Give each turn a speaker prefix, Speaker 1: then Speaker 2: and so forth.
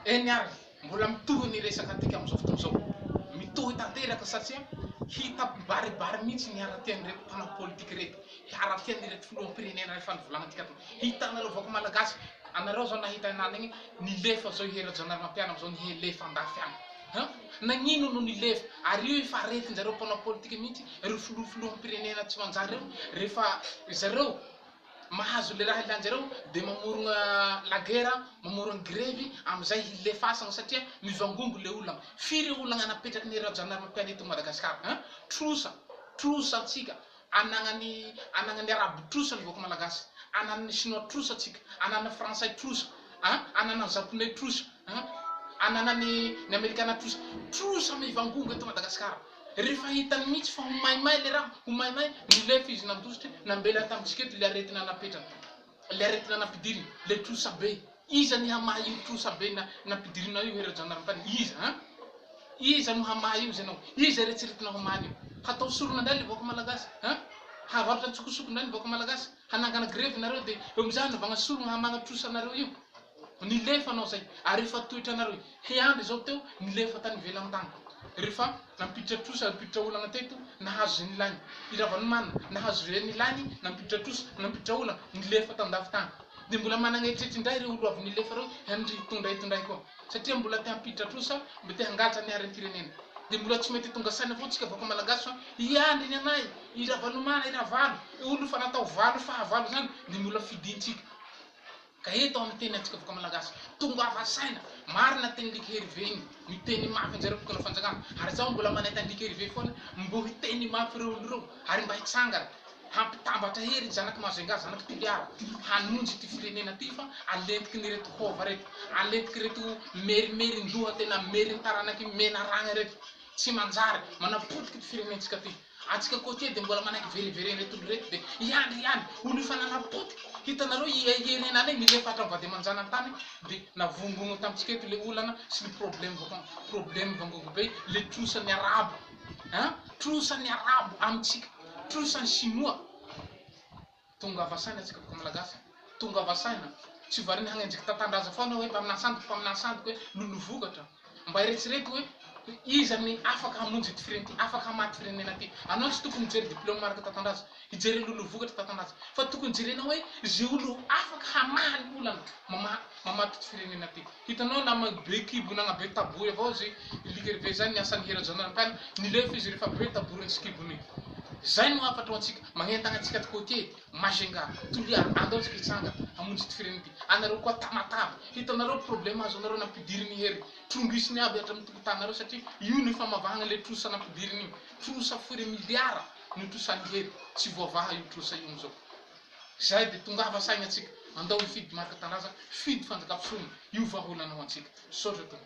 Speaker 1: Eny ary mbola mitohy ny resaka atika am'izao fotoana zao. Mitohy tanteraka satria hita baribary mihitsy ny aratian'ireto mpanao politika reto. Aratian'ireto filoham-pirenena rehefa nivolagnatika to. Hitanareo vaoko malagasy, anareo zao nahita anany igny nilefa zao ihera jandarimampiana am'izao nilefa andafy agny. Han? Nagnino no nilefa? Ary io efa aretin-jareo mpanao politika mihitsy, ireo filoham-pirenena tsy manjary reo, rehefa zareo mahazo le raha ilanjareo de mamorogna lagera, mamorogna grevy am'izay hilefasagna satria mivangongo le olagna. Firy olagna napetraky ny era jandarimampiana eto Madagasikara? Han? Trosa antsika. Anagnany arabo trosa ny vaoko malagasy. Anan'ny chinois trosa atsika. Anan'ny français trosa. Han? Anan'ny japonais trosa. Han? Ananany amerikana trosa. Trosa mivangongo eto Madagasikara. Rehefa hitany mihitsy fa ho maimay le raha, ho maimay, nilefa izy nandositra, nambela tamitsika eto le aretina napetrany, le aretina nampidiriny, le trosa be. Iza ny hamaha io trosa be nampidirina io era jandarimampiana? Iza, han? Iza no hamaha io zenao? Iza eritreretina homany io? Hatao soronandray le vaoko malagasy, han? Havarotra antsokosokondray ny vaoko malagasy, hanangana grevy nareo de eo amizay hanovagna sorona hamagna trosa nareo io. Nilefa anao zay, ary efa toetra nareo. Heandry zao teo, nilefa tany ivelany tany. Rehefa nampiditra trosa, nampiditra olagna teto, nahazo zay nilany. Iravan'ny nahazo zay nilany, nampiditra trosa, nampiditra olagna, nilefa tandafy tany. De mbola managna eritreritry indray reo olo avy nilefa reo, handry hitondray koa. Satria mbola te hampiditra trosa, mbo te hangalatra ny aretim-pirenena. De mbola tsy mety tonga saina foa tsika vaoko malagasy fa iandry ny anay, iravan'ny iravalo, olo fa natao valo fahavalo zany, de mbola fidintsika. Ka eto amin'ny teny antsika vaoko malagasy, tongava saina, marina teny Liky Herivé igny, miteny mafy anjareo mpitondra fanjakana. Ary zaho mbola manaiky Liky Herivé foana, mbo hiteny mafy reo olo reo, ary mba hitsangana, hampitambatra hery zanaky Mazenga, zanaky Toliara, hamonjy ty firenena ty fa alentiky ny reto hova reto, alentiky reto merimerin-doha tena merin-taranaky mena ragna reto. Tsy manjary, manapotiky ty firenentsika ty. Antsika koatia de mbola manaiky veriveren'ny reto olo reto de iandry, olo io fa nanapotiky. Hitanareo irenena any nilefa hatram'vady amanjana tany de navongono tamitsika eto le olana sy ny problème vangongo be, le trosan'ny arabo. Han? Trosan'ny arabo amitsika, trosan'ny chinois. Tonga vasaina atsika vaoko malagasy, tonga vasaina. Tsy variny hagnenjiky tatandraza foana hoe mpaminasandoko hoe lolo vokatra. Mba eritrereto hoe iza ny afaka hamonjy ty firenena ty, afaka hamaty firenena ty. Anao tsy tokony hijery diplôme maraka tatandraza, hijery lolo vokatra tatandraza, fa tokony jerenao hoe ze olo afaka hamaha ny olana mamaty ty firenena ty. Hitanao nama be kibo nagnabe taboy avao ze Liky Herivé zany niasany hera jandarimampiana, nilefa izy rehefa be taboriny sy kibony. Zay no afatra ho antsika, magnentagna antsika ty côté Mazenga, Toliara, andao tsika hitsanga hamonjy ty firenena ty. Anareo koa Tamatave, hitanareo problème azo anareo nampidiriny hery, trongisiny aby hatramin'ny tokotanareo satria io ny famavahagna le trosa nampidiriny io. Trosa firy miliara no trosany hery, tsy voavaha io trosa io amizao. Zay de tongava saigna atsika, andao hifidy marika tandraza, fidy fanjakafisony, io vahaolana ho antsika. Sotra to.